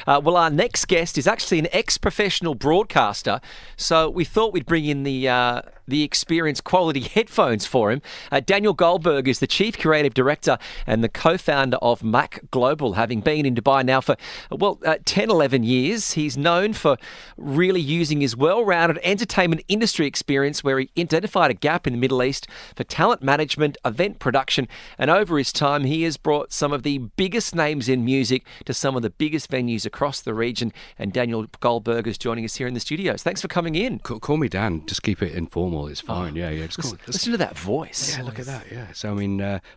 Well, our next guest is actually an ex-professional broadcaster, so we thought we'd bring in the experience quality headphones for him. Daniel Goldberg is the Chief Creative Director and the co-founder of Mac Global, having been in Dubai now for, 10, 11 years. He's known for really using his well-rounded entertainment industry experience where he identified a gap in the Middle East for talent management, event production, and over his time he has brought some of the biggest names in music to some of the biggest venues across the region. And Daniel Goldberg is joining us here in the studios. Thanks for coming in. Call me Dan. Just keep it informal. It's fine. Just listen to that voice. Yeah, look at that. Yeah. So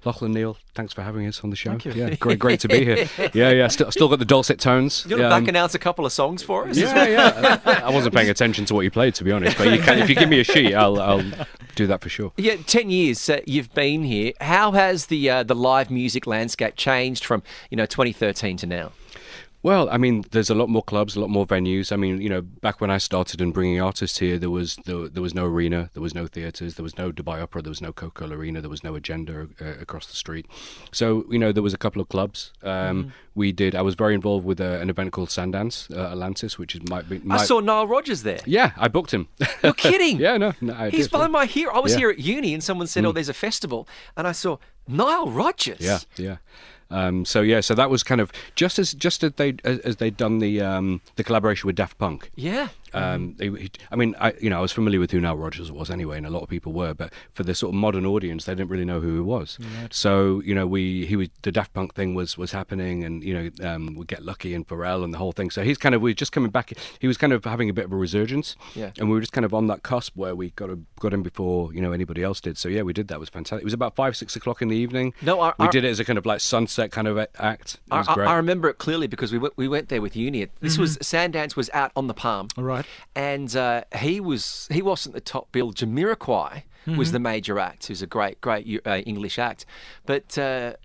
Lachlan Neil, thanks for having us on the show. Thank you. Yeah, great to be here. Yeah. Still got the dulcet tones. You want to back announce a couple of songs for us? Yeah. I wasn't paying attention to what you played, to be honest. But if you give me a sheet, I'll do that for sure. Yeah, 10 years you've been here. How has the live music landscape changed from 2013 to now? Well, I mean, there's a lot more clubs, a lot more venues. I mean, back when I started in bringing artists here, there was no arena, there was no theatres, there was no Dubai Opera, there was no Coca-Cola Arena, there was no Agenda across the street. So, there was a couple of clubs. I was very involved with an event called Sundance, Atlantis, which is I saw Nile Rodgers there. Yeah, I booked him. You're kidding? Yeah, no, He's by my hero. I was here at uni and someone said, there's a festival. And I saw Nile Rodgers. Yeah. So that was kind of just as they'd done the collaboration with Daft Punk. Yeah. I was familiar with who Nile Rodgers was anyway, and a lot of people were, but for the sort of modern audience, they didn't really know who he was. Right. So the Daft Punk thing was happening, and we Get Lucky and Pharrell and the whole thing. So we were just coming back. He was kind of having a bit of a resurgence, and we were just kind of on that cusp where we got him before anybody else did. So yeah, we did that. It was fantastic. It was about 5-6 o'clock in the evening. We did it as a kind of like sunset kind of act. It was great. I remember it clearly because we went there with uni. This was Sundance was out on the Palm. Right. And he wasn't the top bill. Jamiroquai was the major act, who's a great English act. But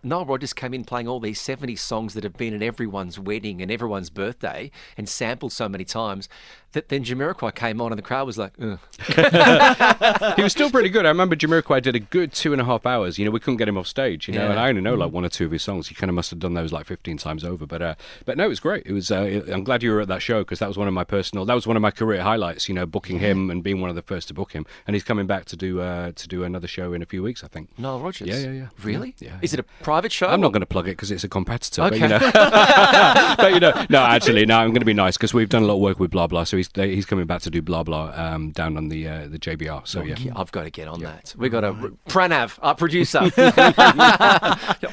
Nile Rodgers came in playing all these 70s songs that have been at everyone's wedding and everyone's birthday and sampled so many times that then Jamiroquai came on and the crowd was like, ugh. He was still pretty good. I remember Jamiroquai did a good 2.5 hours. We couldn't get him off stage, and I only know like one or two of his songs. He kind of must have done those like 15 times over. But no, it was great. It was. I'm glad you were at that show because that was one of my career highlights. Booking him and being one of the first to book him, and he's coming back to do another show in a few weeks, I think. Nile Rodgers. Yeah. Really? Yeah. Is it a private show? I'm not going to plug it because it's a competitor. Okay. But no, actually, no. I'm going to be nice because we've done a lot of work with Blah Blah, so he's coming back to do Blah Blah down on the JBR. So yeah, I've got to get on that. We got Pranav, our producer,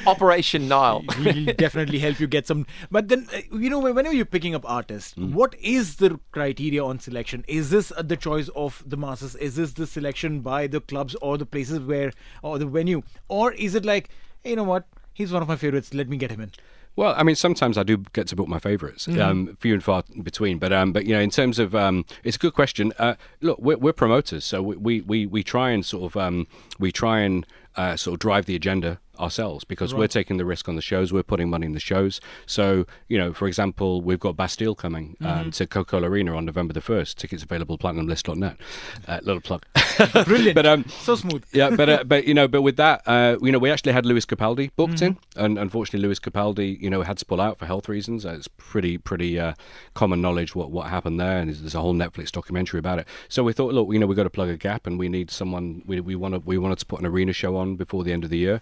Operation Nile. We'll definitely help you get some. But then whenever you're picking up artists, what is the criteria on selection? Is this the choice of the masses? Is this the selection by the clubs or the places or the venue, or is it like, hey, you know what? He's one of my favorites. Let me get him in. Well, I mean, sometimes I do get to book my favourites, few and far between. But in terms of, it's a good question. Look, we're promoters, so we try and sort of drive the agenda ourselves because we're taking the risk on the shows. We're putting money in the shows. So, for example, we've got Bastille coming to Coca-Cola Arena on November the 1st. Tickets available platinumlist.net. Little plug. Brilliant. But so smooth. Yeah, but with that, we actually had Lewis Capaldi booked in, and unfortunately Lewis Capaldi, had to pull out for health reasons. It's pretty common knowledge what happened there, and there's a whole Netflix documentary about it. So we thought, look, we've got to plug a gap, and we need someone. We wanted to put an arena show on before the end of the year.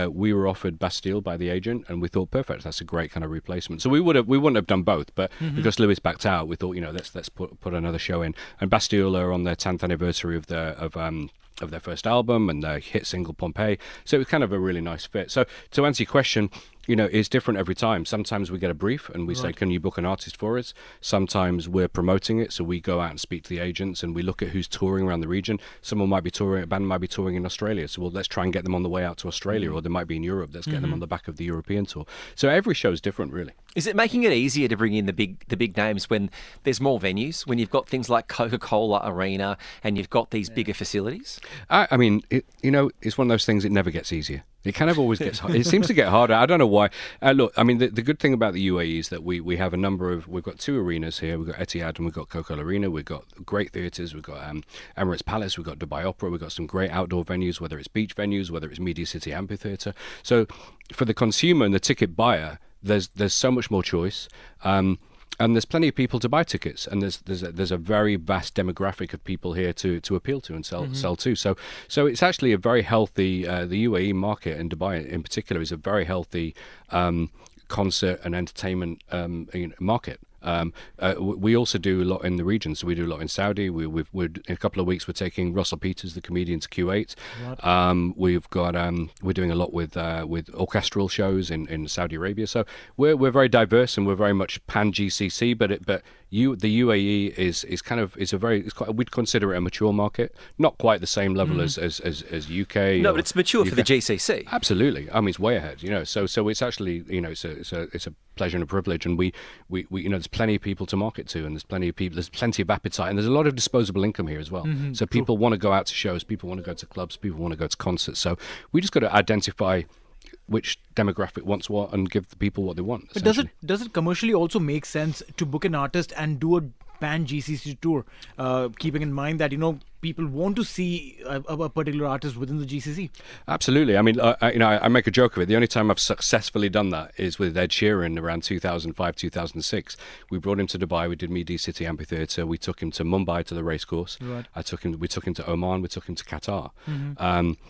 We were offered Bastille by the agent, and we thought, perfect, that's a great kind of replacement. So we wouldn't have done both, but because Lewis backed out, we thought, let's put another show in. And Bastille are on their 10th anniversary of their first album and their hit single Pompeii. So it was kind of a really nice fit. So to answer your question, it's different every time. Sometimes we get a brief and we say, can you book an artist for us? Sometimes we're promoting it, so we go out and speak to the agents and we look at who's touring around the region. A band might be touring in Australia, so let's try and get them on the way out to Australia, or they might be in Europe, let's get them on the back of the European tour. So every show is different, really. Is it making it easier to bring in the big names when there's more venues, when you've got things like Coca-Cola Arena and you've got these bigger facilities? I mean, it's one of those things, it never gets easier. It kind of always gets hard. It seems to get harder. I don't know why. Look, I mean, the good thing about the UAE is that we have we've got two arenas here. We've got Etihad and we've got Coca-Cola Arena. We've got great theatres. We've got Emirates Palace. We've got Dubai Opera. We've got some great outdoor venues, whether it's beach venues, whether it's Media City Amphitheatre. So for the consumer and the ticket buyer, there's so much more choice. And there's plenty of people to buy tickets, and there's a very vast demographic of people here to appeal to and sell to. So it's actually a very healthy. The UAE market, and Dubai in particular, is a very healthy concert and entertainment market. We also do a lot in the region, so we do a lot in Saudi. We're in a couple of weeks we're taking Russell Peters, the comedian, to Kuwait. We've got we're doing a lot with orchestral shows in Saudi Arabia. So we're very diverse, and we're very much pan GCC. But the UAE we'd consider it a mature market, not quite the same level as UK. No, but it's mature for the GCC. Absolutely, I mean it's way ahead. So it's actually it's a pleasure and a privilege, and we there's plenty of people to market to, and there's plenty of appetite, and there's a lot of disposable income here as well. So people want to go out to shows, people want to go to clubs, people want to go to concerts. So we just got to identify which demographic wants what and give the people what they want. But does it commercially also make sense to book an artist and do a pan GCC tour, keeping in mind that people want to see a particular artist within the GCC? Absolutely. I mean, I make a joke of it. The only time I've successfully done that is with Ed Sheeran around 2005, 2006. We brought him to Dubai. We did Media City Amphitheatre. We took him to Mumbai to the racecourse. Right. We took him to Oman. We took him to Qatar.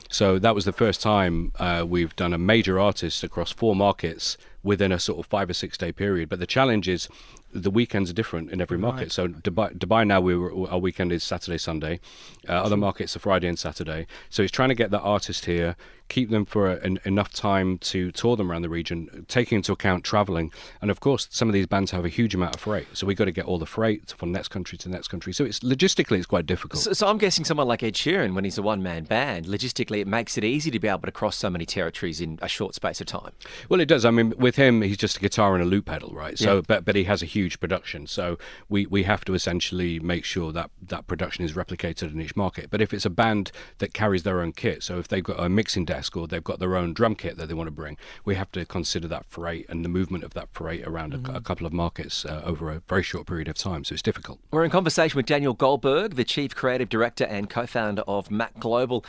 So that was the first time we've done a major artist across 4 markets within a sort of 5 or 6 day period. But the challenge is the weekends are different in every market. Right. So Dubai now, our weekend is Saturday, Sunday. Other markets are Friday and Saturday. So it's trying to get that artist here, keep them for enough time to tour them around the region, taking into account traveling. And of course, some of these bands have a huge amount of freight. So we've got to get all the freight from next country to next country. So it's logistically, it's quite difficult. So I'm guessing someone like Ed Sheeran, when he's a one-man band, logistically, it makes it easy to be able to cross so many territories in a short space of time. Well, it does. I mean, with him, he's just a guitar and a loop pedal, right? So, yeah. But he has a huge production. So we have to essentially make sure that production is replicated in each market. But if it's a band that carries their own kit, so if they've got a mixing desk or they've got their own drum kit that they want to bring, we have to consider that freight and the movement of that freight around a couple of markets over a very short period of time. So it's difficult. We're in conversation with Daniel Goldberg, the Chief Creative Director and co-founder of Mac Global.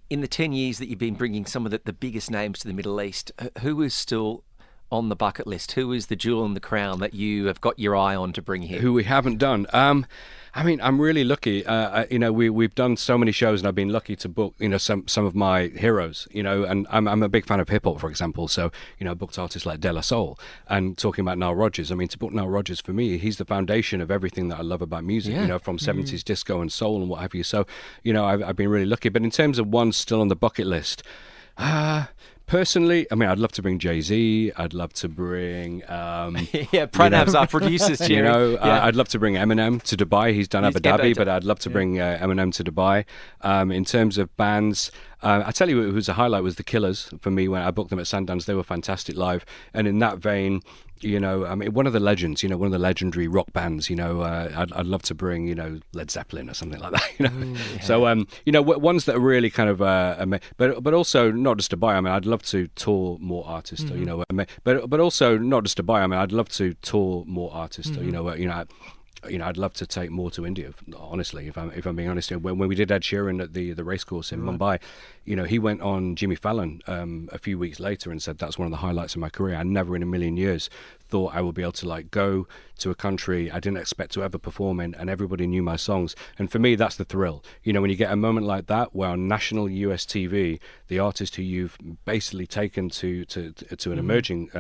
In the 10 years that you've been bringing some of the biggest names to the Middle East, who is still on the bucket list? Who is the jewel in the crown that you have got your eye on to bring here? Who we haven't done? I mean, I'm really lucky. We've done so many shows, and I've been lucky to book, some of my heroes. And I'm a big fan of hip hop, for example. So, I booked artists like De La Soul, and talking about Nile Rodgers. I mean, to book Nile Rodgers for me, he's the foundation of everything that I love about music. Yeah. From 70s disco and soul and what have you. So, I've been really lucky. But in terms of ones still on the bucket list, personally, I mean, I'd love to bring Jay-Z. I'd love to bring... Pranav's our producers, Jerry. I'd love to bring Eminem to Dubai. He's done Abu Dhabi, but I'd love to bring Eminem to Dubai. In terms of bands, I tell you, it was a highlight was The Killers for me when I booked them at Sundance. They were fantastic live. And in that vein... I mean, one of the legends, one of the legendary rock bands, I'd love to bring, Led Zeppelin or something like that, So, ones that are really kind of, but also not just Dubai. I mean, I'd love to tour more artists, but also not just Dubai. I mean, I'd love to tour more artists, I'd love to take more to India, honestly, if I'm being honest. When we did Ed Sheeran at the racecourse in Mumbai, he went on Jimmy Fallon a few weeks later and said that's one of the highlights of my career. I never in a million years thought I would be able to go to a country I didn't expect to ever perform in, and everybody knew my songs. And for me, that's the thrill. When you get a moment like that where on national US TV, the artist who you've basically taken to an emerging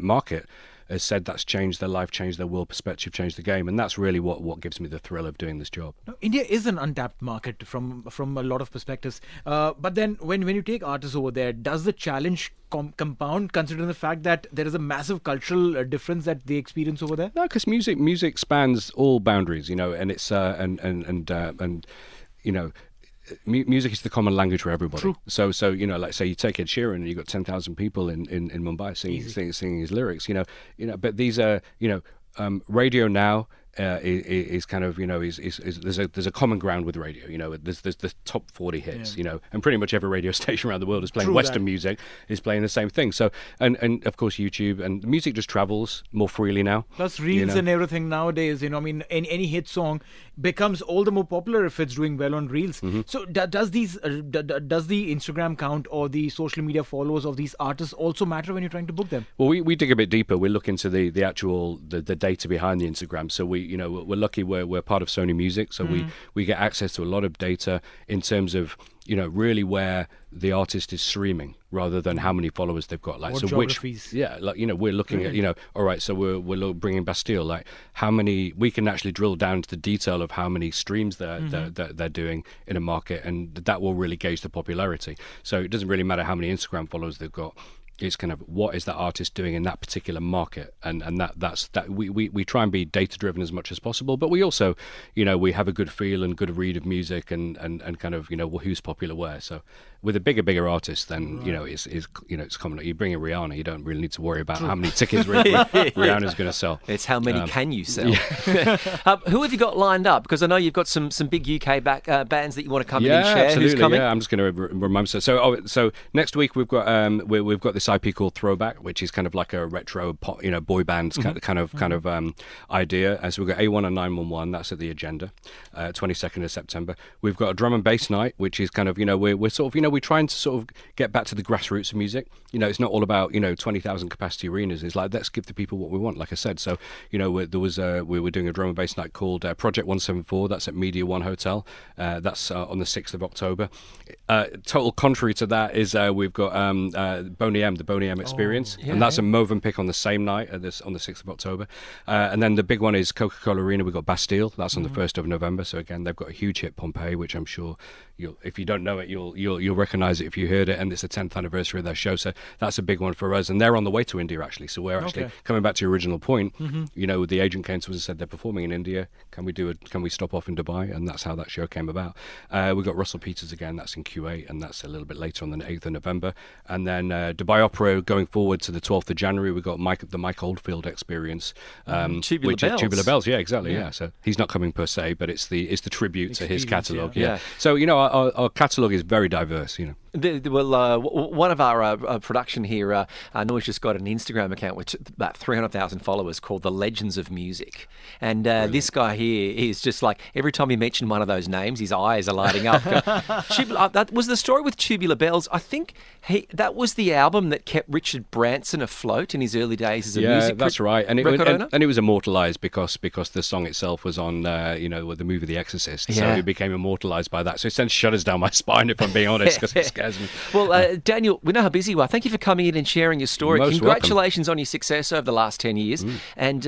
market has said that's changed their life, changed their world perspective, changed the game, and that's really what gives me the thrill of doing this job. Now, India is an untapped market from a lot of perspectives, but then when you take artists over there, does the challenge compound considering the fact that there is a massive cultural difference that they experience over there? No, because music spans all boundaries, and it's music is the common language for everybody. True. So like say you take Ed Sheeran and you've got 10,000 people in Mumbai singing his lyrics, but these are radio now is kind of, there's a common ground with radio. There's the top 40 hits, and pretty much every radio station around the world is playing True Western that. music, is playing the same thing. So, and of course YouTube, and the music just travels more freely now. Plus reels and everything nowadays, any hit song becomes all the more popular if it's doing well on reels. So does the Instagram count or the social media followers of these artists also matter when you're trying to book them? Well, we dig a bit deeper. We look into the actual the data behind the Instagram. So we're lucky we're part of Sony Music, so we get access to a lot of data in terms of really where the artist is streaming rather than how many followers they've got. Like, Or so geographies. we're looking at all right. So we're bringing Bastille. Like, how many, we can actually drill down to the detail of how many streams they're doing in a market, and that will really gauge the popularity. So it doesn't really matter how many Instagram followers they've got. It's kind of what is that artist doing in that particular market, and that's we try and be data driven as much as possible, but we also we have a good feel and good read of music and kind of who's popular where. So with a bigger artist, then it's common. You bring in Rihanna, you don't really need to worry about how many tickets Rihanna's going to sell. It's how many can you sell. Who have you got lined up? Because I know you've got some big UK bands that you want to come in and share. Absolutely. Who's coming? I'm just going to remind you. So next week we've got this IP called Throwback, which is kind of like a retro pop, boy bands kind of idea. And so we've got A1 and 911. That's at the agenda. 22nd of September. We've got a drum and bass night, which is kind of we're sort of we're trying to sort of get back to the grassroots of music. It's not all about 20,000 capacity arenas. It's like, let's give the people what we want. Like I said, so we were doing a drum and bass night called Project 174. That's at Media One Hotel. That's on the 6th of October. Total contrary to that is we've got Boney M, the Boney M Experience, and that's a Movenpick on the same night on the 6th of October. And then the big one is Coca-Cola Arena. We've got Bastille. That's on the 1st of November. So again, they've got a huge hit, Pompeii, which I'm sure if you don't know it, you'll recognize it if you heard it. And it's the 10th anniversary of their show, so that's a big one for us. And they're on the way to India actually. So we're actually coming back to your original point. The agent came to us and said they're performing in India. Can we stop off in Dubai? And that's how that show came about. We've got Russell Peters again. That's in Q8, and that's a little bit later on the 8th of November. And then Dubai Opera going forward to the 12th of January. We've got the Mike Oldfield Experience. Tubular Bells. Yeah, exactly. Yeah. So he's not coming per se, but it's the tribute to his catalogue. Yeah. So our catalogue is very diverse. One of our production here, Noy's just got an Instagram account with about 300,000 followers called The Legends of Music. And this guy here is just like, every time you mention one of those names, his eyes are lighting up. That was the story with Tubular Bells. I think that was the album that kept Richard Branson afloat in his early days as a music that's right. And owner. And it was immortalised because the song itself was on the movie The Exorcist. So it became immortalised by that. So it sends shudders down my spine, if I'm being honest, because it scares me. Well, Daniel, we know how busy you are. Thank you for coming in and sharing your story. Most Congratulations on your success over the last 10 years. And,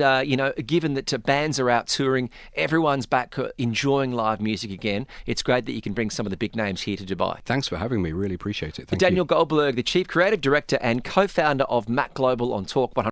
given that bands are out touring, everyone's back enjoying live music again, it's great that you can bring some of the big names here to Dubai. Thanks for having me. Really appreciate it. Thank Daniel you. Goldberg, the Chief Creative Director and co-founder of Mac Global on Talk 100.